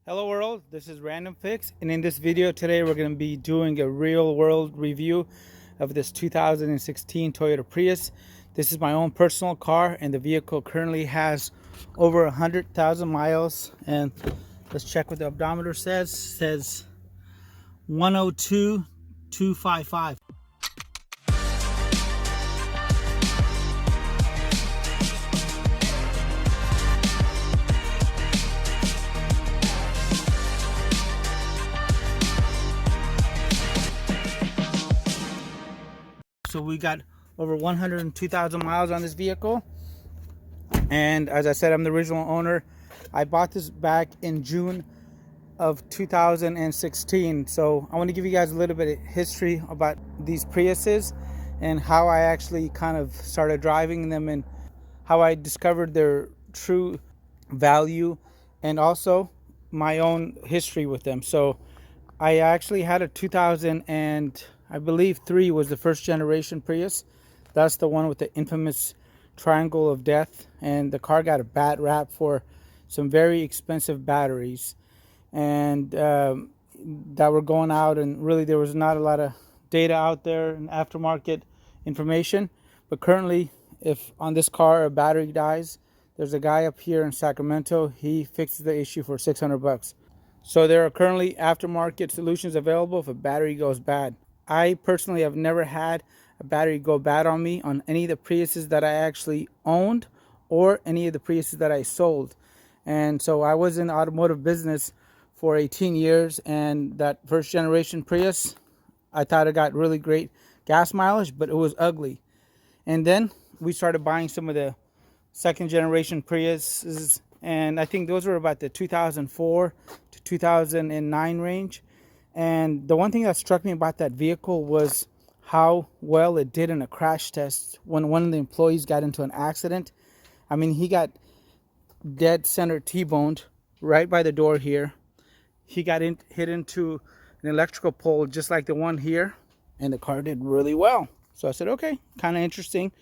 Hello world, this is Random Fix, and in this video today we're going to be doing a real world review of this 2016 Toyota Prius. This is my own personal car, and the vehicle currently has over 100,000 miles. And let's check what the odometer says. It says 102,255. So we got over 102,000 miles on this vehicle. And as I said, I'm the original owner. I bought this back in June of 2016. So I want to give you guys a little bit of history about these Priuses and how I actually kind of started driving them and how I discovered their true value, and also my own history with them. So I actually had a 2000 and I believe 3 was the first generation Prius. That's the one with the infamous triangle of death, and the car got a bad rap for some very expensive batteries and that were going out, and really there was not a lot of data out there and aftermarket information. But currently, if on this car a battery dies, there's a guy up here in Sacramento, he fixes the issue for 600 bucks. So there are currently aftermarket solutions available if a battery goes bad. I personally have never had a battery go bad on me on any of the Priuses that I actually owned or any of the Priuses that I sold. And so I was in the automotive business for 18 years, and that first generation Prius, I thought it got really great gas mileage, but it was ugly. And then we started buying some of the second generation Priuses, and I think those were about the 2004 to 2009 range. And the one thing that struck me about that vehicle was how well it did in a crash test when one of the employees got into an accident. I mean, he got dead center T-boned right by the door here. He got hit into an electrical pole just like the one here, and the car did really well. So I said, okay, kind of interesting.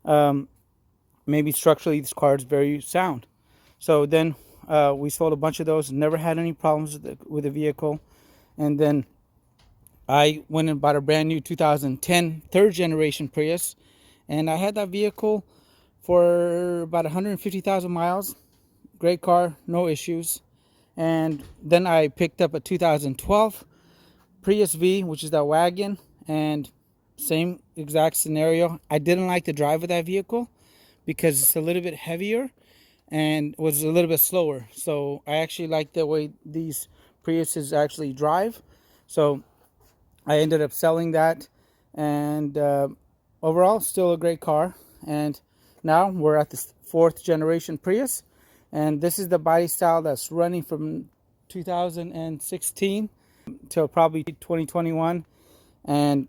Maybe structurally this car is very sound. So then we sold a bunch of those, never had any problems with the vehicle. And then I went and bought a brand new 2010 third generation Prius, and I had that vehicle for about 150,000 miles. Great car, no issues. And then I picked up a 2012 Prius V, which is that wagon, and same exact scenario. I didn't like the drive of that vehicle because it's a little bit heavier and was a little bit slower. So I actually like the way these Priuses actually drive. So I ended up selling that, and overall still a great car. And now we're at the fourth generation Prius, and this is the body style that's running from 2016 till probably 2021. And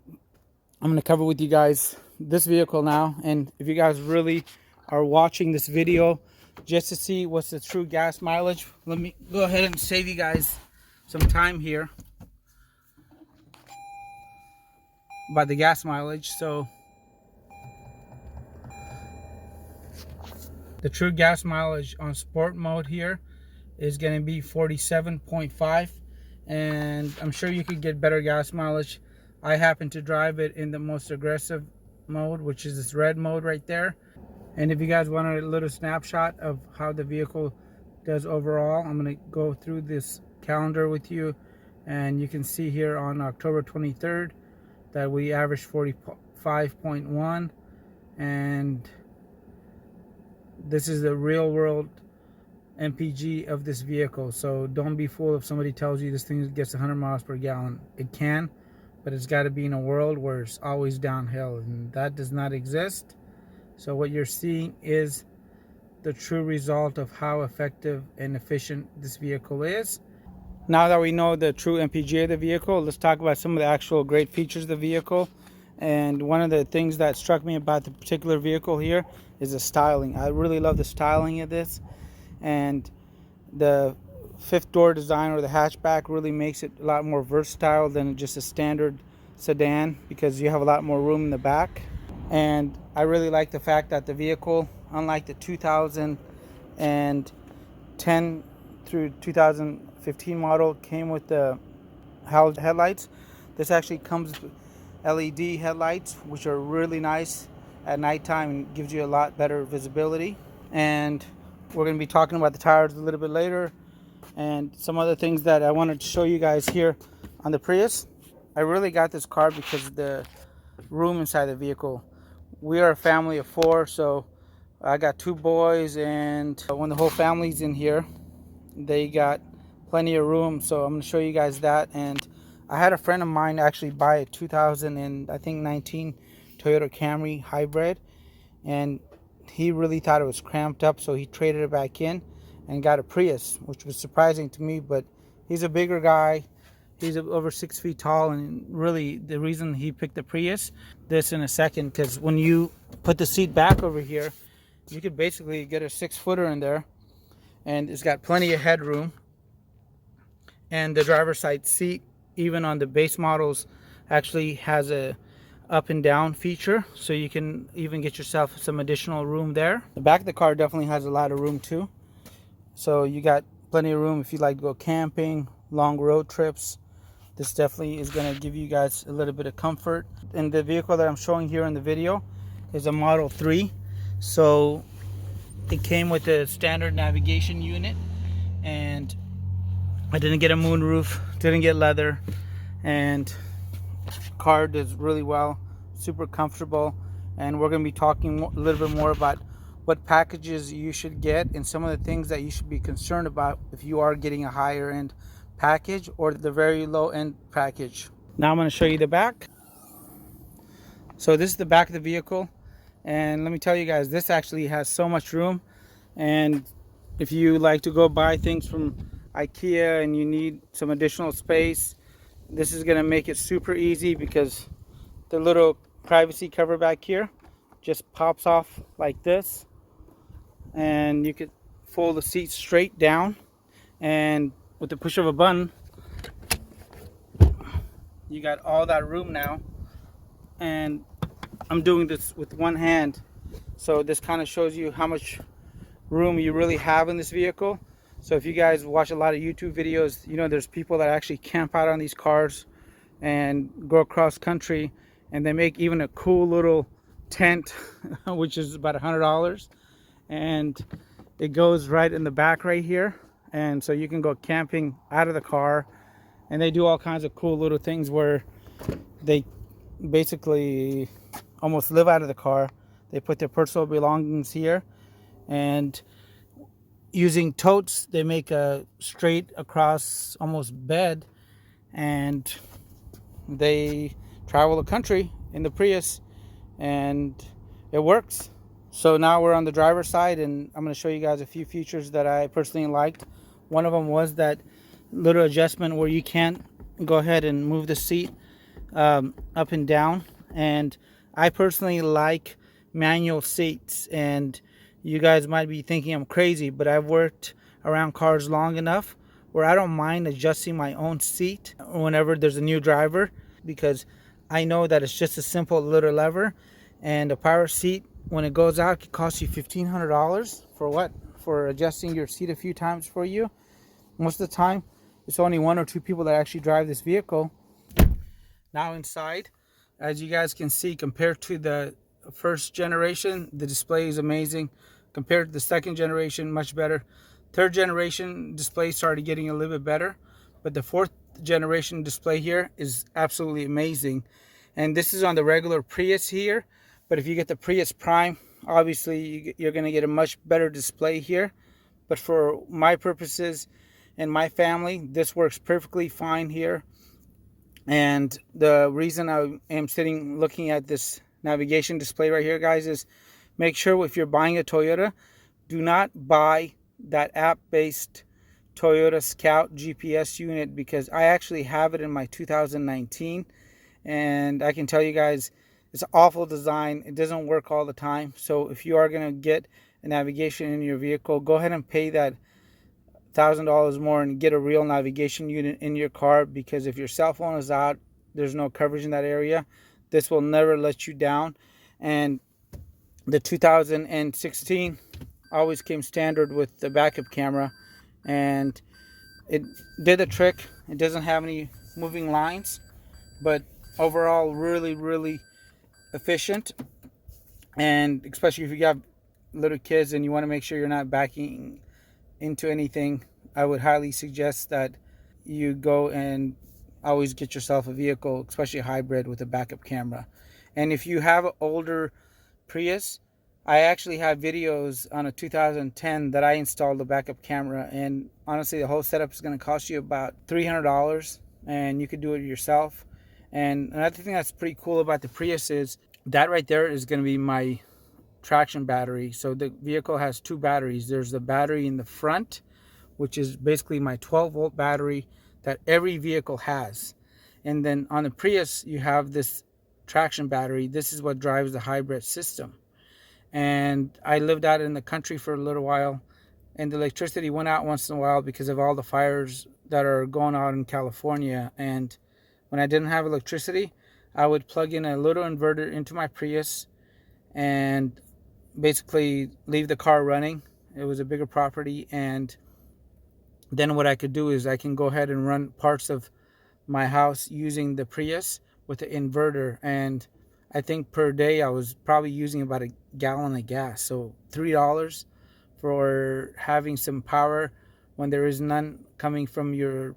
I'm going to cover with you guys this vehicle now. And if you guys really are watching this video just to see what's the true gas mileage, let me go ahead and save you guys some time here about the gas mileage. So the true gas mileage on sport mode here is going to be 47.5, and I'm sure you could get better gas mileage. I happen to drive it in the most aggressive mode, which is this red mode right there. And if you guys want a little snapshot of how the vehicle does overall, I'm going to go through this calendar with you, and you can see here on October 23rd that we averaged 45.1, and this is the real world MPG of this vehicle. So don't be fooled if somebody tells you this thing gets 100 miles per gallon. It can, but it's got to be in a world where it's always downhill, and that does not exist. So what you're seeing is the true result of how effective and efficient this vehicle is. Now that we know the true MPG of the vehicle, let's talk about some of the actual great features of the vehicle. And one of the things that struck me about the particular vehicle here is the styling. I really love the styling of this, and the fifth door design, or the hatchback, really makes it a lot more versatile than just a standard sedan, because you have a lot more room in the back. And I really like the fact that the vehicle, unlike the 2010 through 2000 XW50 model came with the halogen headlights. This actually comes with LED headlights, which are really nice at nighttime and gives you a lot better visibility. And we're going to be talking about the tires a little bit later and some other things that I wanted to show you guys here on the Prius. I really got this car because of the room inside the vehicle. We are a family of 4, so I got 2 boys, and when the whole family's in here, they got plenty of room. So I'm going to show you guys that. And I had a friend of mine actually buy a 2019 Toyota Camry hybrid, and he really thought it was cramped up, so he traded it back in and got a Prius, which was surprising to me. But he's a bigger guy. He's over 6 feet tall, and really the reason he picked the Prius, this in a second, because when you put the seat back over here, you could basically get a 6-footer in there, and it's got plenty of headroom. And the driver's side seat, even on the base models, actually has a up and down feature, so you can even get yourself some additional room there. The back of the car definitely has a lot of room too, so you got plenty of room if you like to go camping, long road trips. This definitely is going to give you guys a little bit of comfort. And the vehicle that I'm showing here in the video is a Model 3. So it came with a standard navigation unit, and I didn't get a moonroof, didn't get leather, and car does really well, super comfortable. And we're going to be talking a little bit more about what packages you should get and some of the things that you should be concerned about if you are getting a higher end package or the very low end package. Now I'm going to show you the back. So this is the back of the vehicle, and let me tell you guys, this actually has so much room. And if you like to go buy things from IKEA and you need some additional space, this is going to make it super easy, because the little privacy cover back here just pops off like this, and you could fold the seat straight down, and with the push of a button, you got all that room now. And I'm doing this with one hand, so this kind of shows you how much room you really have in this vehicle. So if you guys watch a lot of YouTube videos, you know there's people that actually camp out on these cars and go across country, and they make even a cool little tent which is about $100, and it goes right in the back right here. And so you can go camping out of the car, and they do all kinds of cool little things where they basically almost live out of the car. They put their personal belongings here, and using totes, they make a straight across almost bed, and they travel the country in the Prius, and it works. So now we're on the driver's side, and I'm going to show you guys a few features that I personally liked. One of them was that little adjustment where you can go ahead and move the seat up and down. And I personally like manual seats, and you guys might be thinking I'm crazy, but I've worked around cars long enough where I don't mind adjusting my own seat whenever there's a new driver, because I know that it's just a simple little lever. And a power seat, when it goes out, it costs you $1,500 for what? For adjusting your seat a few times for you. Most of the time, it's only 1 or 2 people that actually drive this vehicle. Now inside, as you guys can see, compared to the first generation, the display is amazing. Compared to the second generation, much better. Third generation display started getting a little bit better, but the fourth generation display here is absolutely amazing. And this is on the regular Prius here, but if you get the Prius Prime, obviously you're going to get a much better display here. But for my purposes and my family, this works perfectly fine here. And the reason I am sitting looking at this navigation display right here, guys, is make sure if you're buying a Toyota, do not buy that app-based Toyota Scout GPS unit, because I actually have it in my 2019, and I can tell you guys it's an awful design. It doesn't work all the time. So if you are going to get a navigation in your vehicle, go ahead and pay that $1,000 more and get a real navigation unit in your car, because if your cell phone is out, there's no coverage in that area. This will never let you down. And the 2016 always came standard with the backup camera, and it did the trick. It doesn't have any moving lines, but overall really efficient. And especially if you have little kids and you want to make sure you're not backing into anything, I would highly suggest that you go and always get yourself a vehicle, especially a hybrid with a backup camera. And if you have an older Prius, I actually have videos on a 2010 that I installed a backup camera, and honestly the whole setup is going to cost you about $300, and you could do it yourself. And another thing that's pretty cool about the Prius is that right there is going to be my traction battery. So the vehicle has two batteries. There's the battery in the front, which is basically my 12-volt battery that every vehicle has. And then on the Prius, you have this traction battery. This is what drives the hybrid system. And I lived out in the country for a little while, and the electricity went out once in a while because of all the fires that are going on in California. And when I didn't have electricity, I would plug in a little inverter into my Prius and basically leave the car running. It was a bigger property, and then what I could do is I can go ahead and run parts of my house using the Prius with the inverter. And I think per day I was probably using about a gallon of gas. So $3 for having some power when there is none coming from your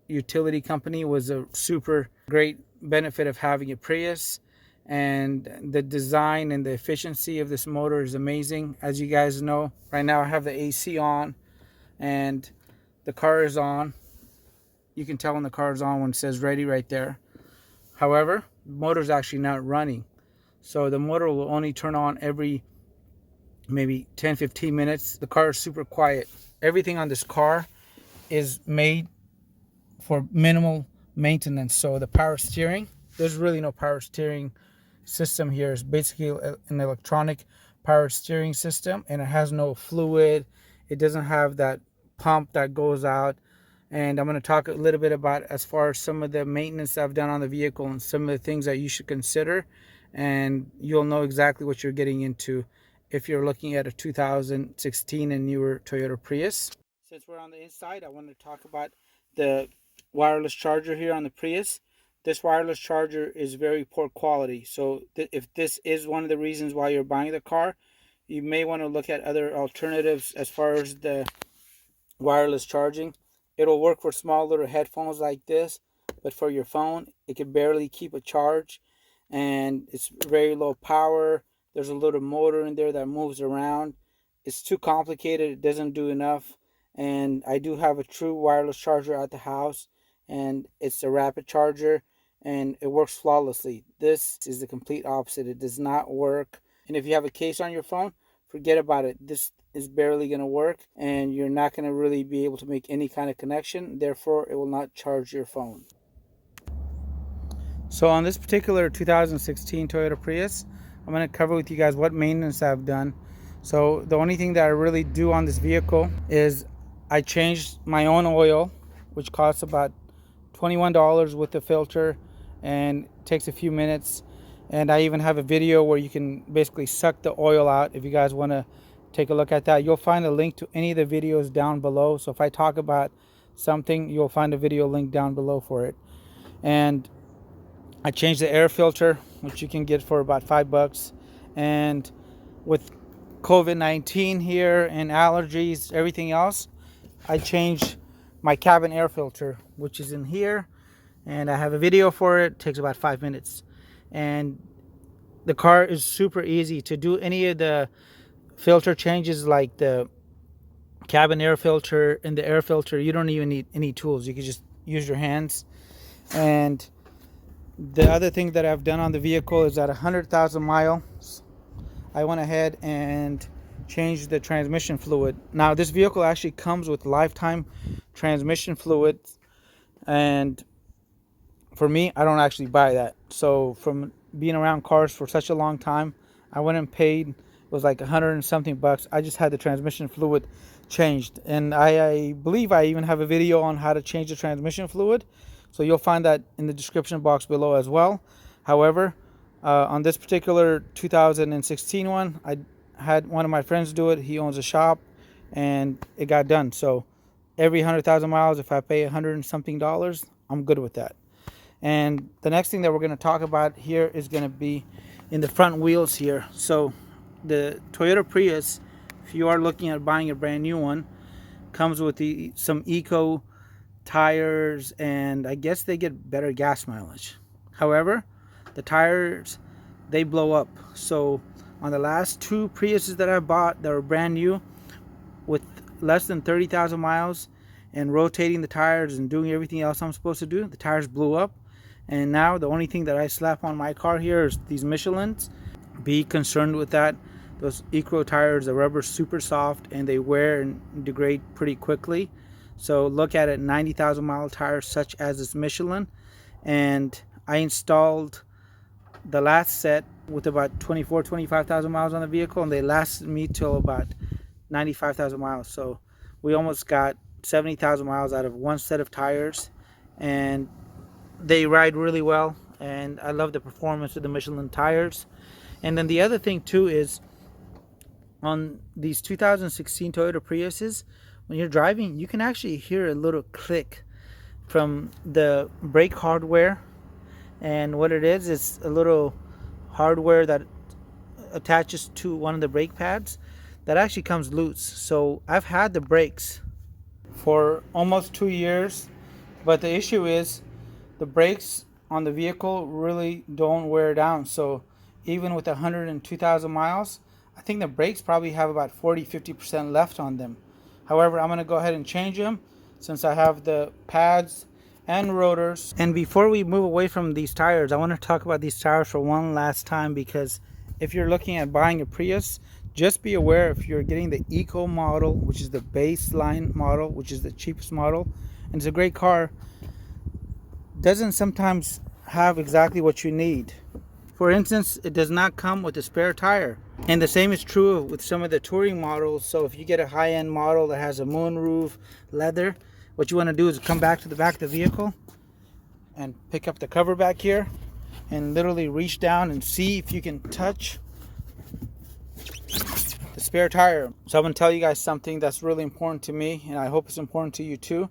utility company was a super great benefit of having a Prius. And the design and the efficiency of this motor is amazing. As you guys know, right now I have the AC on and the car is on. You can tell when the car is on when it says ready right there. However, the motor is actually not running. So the motor will only turn on every maybe 10-15 minutes. The car is super quiet. Everything on this car is made for minimal maintenance. So the power steering, there's really no power steering system here. It's basically an electronic power steering system, and it has no fluid. It doesn't have that pump that goes out. And I'm going to talk a little bit about as far as some of the maintenance I've done on the vehicle and some of the things that you should consider, and you'll know exactly what you're getting into if you're looking at a 2016 and newer Toyota Prius. Since we're on the inside, I want to talk about the wireless charger here on the Prius. This wireless charger is very poor quality. So if this is one of the reasons why you're buying the car, you may want to look at other alternatives as far as the wireless charging. It'll work for small little headphones like this, but for your phone, it can barely keep a charge, and it's very low power. There's a little motor in there that moves around. It's too complicated. It doesn't do enough. And I do have a true wireless charger at the house, and it's a rapid charger, and it works flawlessly. This is the complete opposite. It does not work. And if you have a case on your phone, forget about it. This is barely going to work, and you're not going to really be able to make any kind of connection. Therefore, it will not charge your phone. So on this particular 2016 Toyota Prius, I'm going to cover with you guys what maintenance I've done. So the only thing that I really do on this vehicle is I changed my own oil, which costs about $21 with the filter, and takes a few minutes. And I even have a video where you can basically suck the oil out. If you guys want to take a look at that, you'll find a link to any of the videos down below. So if I talk about something, you'll find a video link down below for it. And I changed the air filter, which you can get for about $5. And with COVID-19 here and allergies, everything else, I changed my cabin air filter, which is in here, and I have a video for it. It takes about 5 minutes, and the car is super easy to do any of the filter changes, like the cabin air filter and the air filter. You don't even need any tools. You can just use your hands. And the other thing that I've done on the vehicle is at 100,000 miles, I went ahead and changed the transmission fluid. Now this vehicle actually comes with lifetime transmission fluid, and for me, I don't actually buy that. So from being around cars for such a long time, I went and paid, it was like 100 and something bucks. I just had the transmission fluid changed, and I believe I even have a video on how to change the transmission fluid, so you'll find that in the description box below as well. However, on this particular 2016 one, I had one of my friends do it. He owns a shop, and it got done. So every 100,000 miles, if I pay $100 and something, I'm good with that. And the next thing that we're going to talk about here is going to be in the front wheels here. So the Toyota Prius, if you are looking at buying a brand new one, comes with some eco tires, and I guess they get better gas mileage. However, the tires, they blow up. So on the last 2 Priuses that I bought that were brand new with less than 30,000 miles and rotating the tires and doing everything else I'm supposed to do, the tires blew up. And now the only thing that I slap on my car here is these Michelins. Be concerned with that. Those eco tires, the rubber's super soft and they wear and degrade pretty quickly. So look at it, 90,000 mile tires such as this Michelin. And I installed the last set with about 25,000 miles on the vehicle, and they lasted me till about 95,000 miles. So we almost got 70,000 miles out of one set of tires, and they ride really well, and I love the performance of the Michelin tires. And then the other thing too is on these 2016 Toyota Priuses, when you're driving, you can actually hear a little click from the brake hardware. And what it is, it's a little hardware that attaches to one of the brake pads that actually comes loose. So I've had the brakes for almost 2 years, but the issue is the brakes on the vehicle really don't wear down. So even with 102,000 miles, I think the brakes probably have about 40-50% left on them. However, I'm going to go ahead and change them since I have the pads and rotors. And before we move away from these tires, I want to talk about these tires for one last time, because if you're looking at buying a Prius, just be aware if you're getting the Eco model, which is the baseline model, which is the cheapest model, and it's a great car, doesn't sometimes have exactly what you need. For instance, it does not come with a spare tire. And the same is true with some of the touring models. So if you get a high-end model that has a moonroof leather, what you want to do is come back to the back of the vehicle and pick up the cover back here and literally reach down and see if you can touch the spare tire. So I'm going to tell you guys something that's really important to me, and I hope it's important to you too,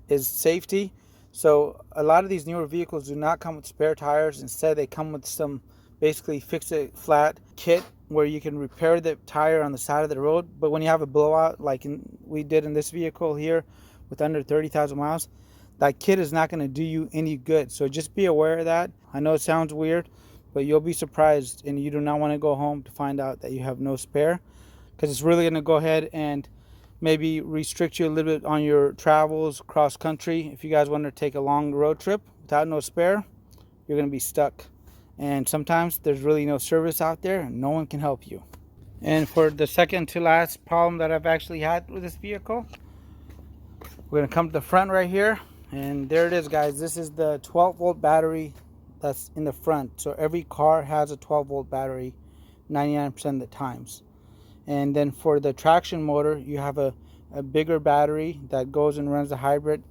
is safety. So a lot of these newer vehicles do not come with spare tires. Instead, they come with some basically fix-it-flat kit where you can repair the tire on the side of the road. But when you have a blowout like we did in this vehicle here with under 30,000 miles, that kit is not going to do you any good. So just be aware of that. I know it sounds weird, but you'll be surprised, and you do not want to go home to find out that you have no spare, because it's really going to go ahead and maybe restrict you a little bit on your travels cross country. If you guys want to take a long road trip without no spare, you're going to be stuck. And sometimes there's really no service out there and no one can help you. And for the second to last problem that I've actually had with this vehicle, we're going to come to the front right here, and there it is, guys. This is the 12-volt battery that's in the front. So every car has a 12-volt battery 99% of the times. And then for the traction motor, you have a bigger battery that goes and runs the hybrid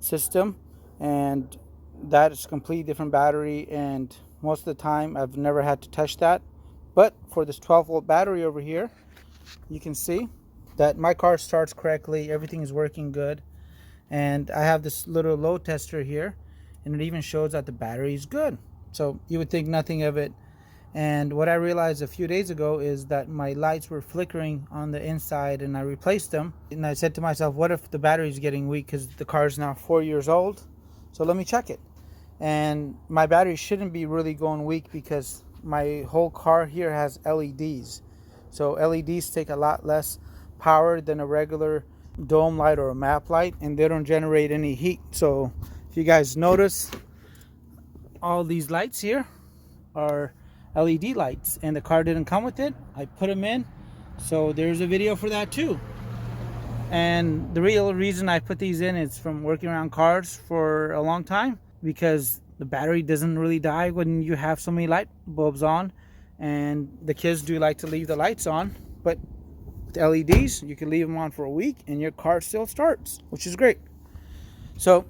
system, and that is a completely different battery, and most of the time I've never had to touch that. But for this 12-volt battery over here, you can see that my car starts correctly, everything is working good, and I have this little load tester here, and it even shows that the battery is good. So you would think nothing of it. And what I realized a few days ago is that my lights were flickering on the inside, and I replaced them. And I said to myself, what if the battery is getting weak, because the car is now 4 years old? So let me check it. And my battery shouldn't be really going weak, because my whole car here has LEDs. So LEDs take a lot less power than a regular dome light or a map light, and they don't generate any heat. So if you guys notice, all these lights here are LED lights, and the car didn't come with it. I put them in, so there's a video for that too. And the real reason I put these in is from working around cars for a long time, because the battery doesn't really die when you have so many light bulbs on, and the kids do like to leave the lights on. But with LEDs, you can leave them on for a week and your car still starts, which is great. So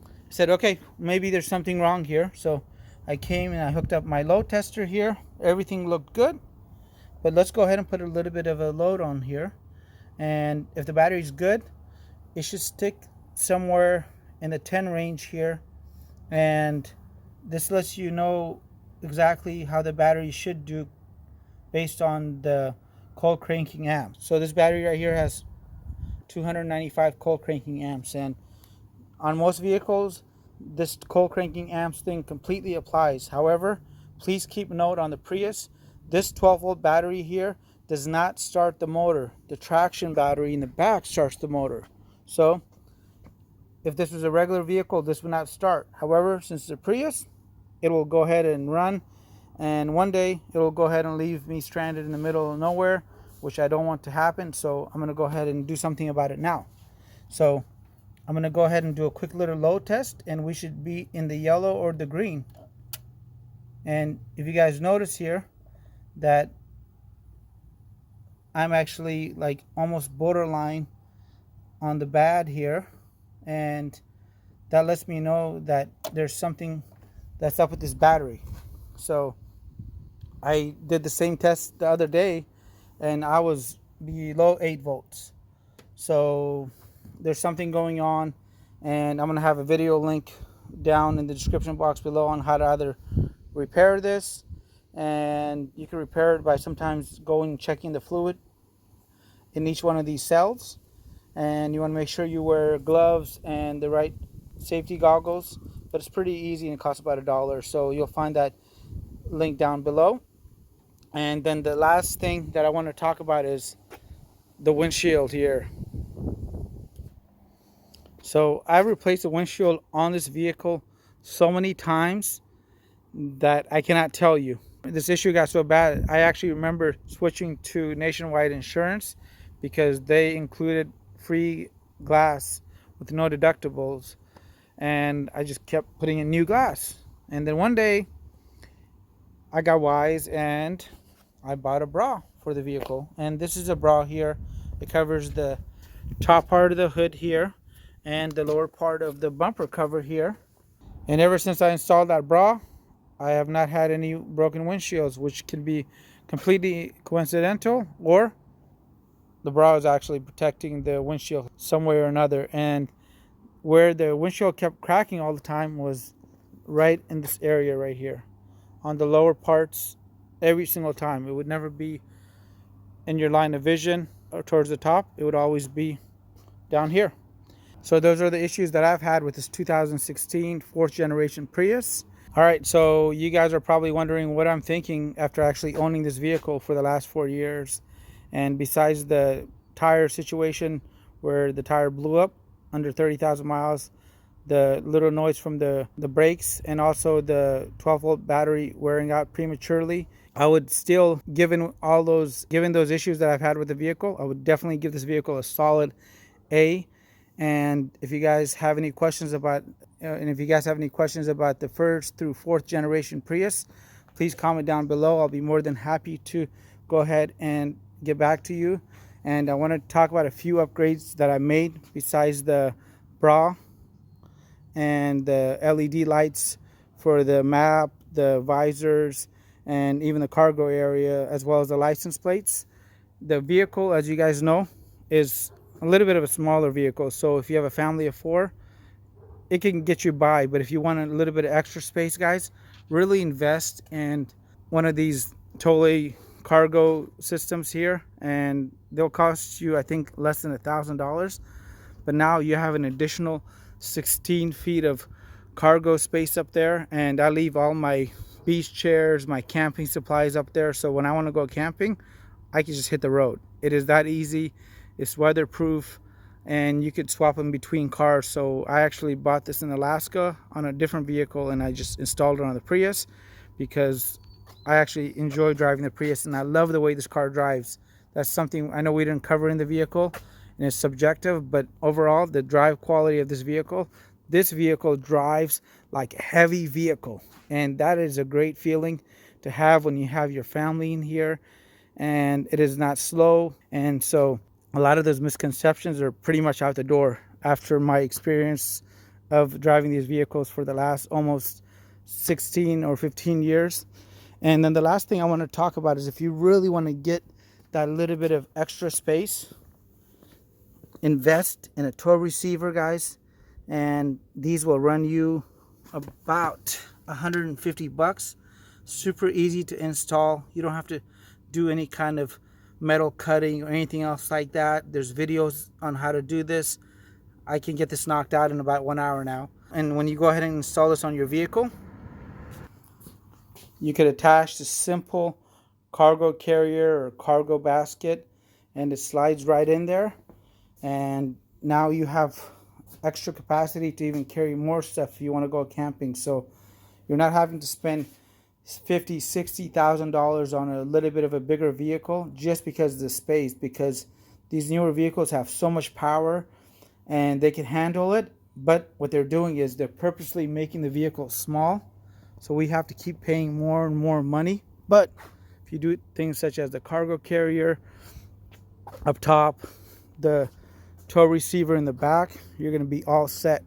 I said, okay, maybe there's something wrong here. So I came and I hooked up my load tester here. Everything looked good, but let's go ahead and put a little bit of a load on here. And if the battery's good, it should stick somewhere in the 10 range here, and this lets you know exactly how the battery should do based on the cold cranking amps. So this battery right here has 295 cold cranking amps, and on most vehicles this cold cranking amps thing completely applies. However, please keep note on the Prius, this 12-volt battery here does not start the motor. The traction battery in the back starts the motor. So if this was a regular vehicle, this would not start. However, since it's a Prius, it will go ahead and run, and one day it will go ahead and leave me stranded in the middle of nowhere, which I don't want to happen. So I'm going to go ahead and do something about it now. So I'm going to go ahead and do a quick little load test, and we should be in the yellow or the green. And if you guys notice here that I'm actually like almost borderline on the bad here, and that lets me know that there's something that's up with this battery. So I did the same test the other day, and I was below 8 volts. So there's something going on, and I'm going to have a video link down in the description box below on how to either repair this, and you can repair it by sometimes going and checking the fluid in each one of these cells. And you want to make sure you wear gloves and the right safety goggles, but it's pretty easy and it costs about $1. So you'll find that link down below. And then the last thing that I want to talk about is the windshield here. So I've replaced the windshield on this vehicle so many times that I cannot tell you. This issue got so bad, I actually remember switching to Nationwide Insurance because they included free glass with no deductibles, and I just kept putting in new glass. And then one day I got wise and I bought a bra for the vehicle, and this is a bra here. It covers the top part of the hood here and the lower part of the bumper cover here. And ever since I installed that bra, I have not had any broken windshields, which can be completely coincidental, or the bra is actually protecting the windshield some way or another. And where the windshield kept cracking all the time was right in this area right here on the lower parts every single time. It would never be in your line of vision or towards the top. It would always be down here. So those are the issues that I've had with this 2016 fourth generation Prius. All right, so you guys are probably wondering what I'm thinking after actually owning this vehicle for the last 4 years. And besides the tire situation where the tire blew up under 30,000 miles, the little noise from the brakes, and also the 12-volt battery wearing out prematurely, I would still, given those issues that I've had with the vehicle, I would definitely give this vehicle a solid A. And if you guys have any questions about the first through fourth generation Prius, please comment down below. I'll be more than happy to go ahead and get back to you. And I want to talk about a few upgrades that I made besides the bra and the LED lights for the map, the visors, and even the cargo area, as well as the license plates. The vehicle, as you guys know, is a little bit of a smaller vehicle, so if you have a family of 4, it can get you by. But if you want a little bit of extra space, guys, really invest in one of these Tolle cargo systems here, and they'll cost you, I think, less than $1,000. But now you have an additional 16 feet of cargo space up there, and I leave all my beach chairs, my camping supplies up there, so when I want to go camping, I can just hit the road. It is that easy. It's weatherproof, and you could swap them between cars. So I actually bought this in Alaska on a different vehicle, and I just installed it on the Prius because I actually enjoy driving the Prius, and I love the way this car drives. That's something I know we didn't cover in the vehicle, and it's subjective, but overall, the drive quality of this vehicle drives like a heavy vehicle, and that is a great feeling to have when you have your family in here, and it is not slow. And so a lot of those misconceptions are pretty much out the door after my experience of driving these vehicles for the last almost 16 or 15 years. And then the last thing I want to talk about is if you really want to get that little bit of extra space invest in a tow receiver, guys, and these will run you about 150 bucks. Super easy to install. You don't have to do any kind of metal cutting or anything else like that. There's videos on how to do this. I can get this knocked out in about 1 hour now. And when you go ahead and install this on your vehicle, you could attach the simple cargo carrier or cargo basket, and it slides right in there. And now you have extra capacity to even carry more stuff if you want to go camping. So you're not having to spend $50,000-$60,000 on a little bit of a bigger vehicle just because of the space, because these newer vehicles have so much power and they can handle it. But what they're doing is they're purposely making the vehicle small, so we have to keep paying more and more money. But if you do things such as the cargo carrier up top, the tow receiver in the back, you're going to be all set.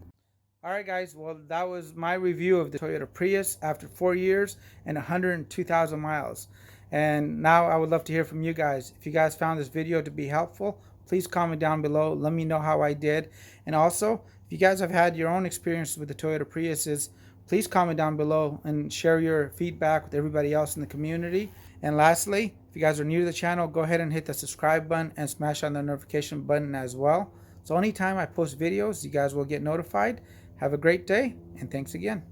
All right, guys, well, that was my review of the Toyota Prius after 4 years and 102,000 miles. And now I would love to hear from you guys. If you guys found this video to be helpful, please comment down below. Let me know how I did. And also, if you guys have had your own experience with the Toyota Priuses, please comment down below and share your feedback with everybody else in the community. And lastly, if you guys are new to the channel, go ahead and hit the subscribe button and smash on the notification button as well. So anytime I post videos, you guys will get notified. Have a great day, and thanks again.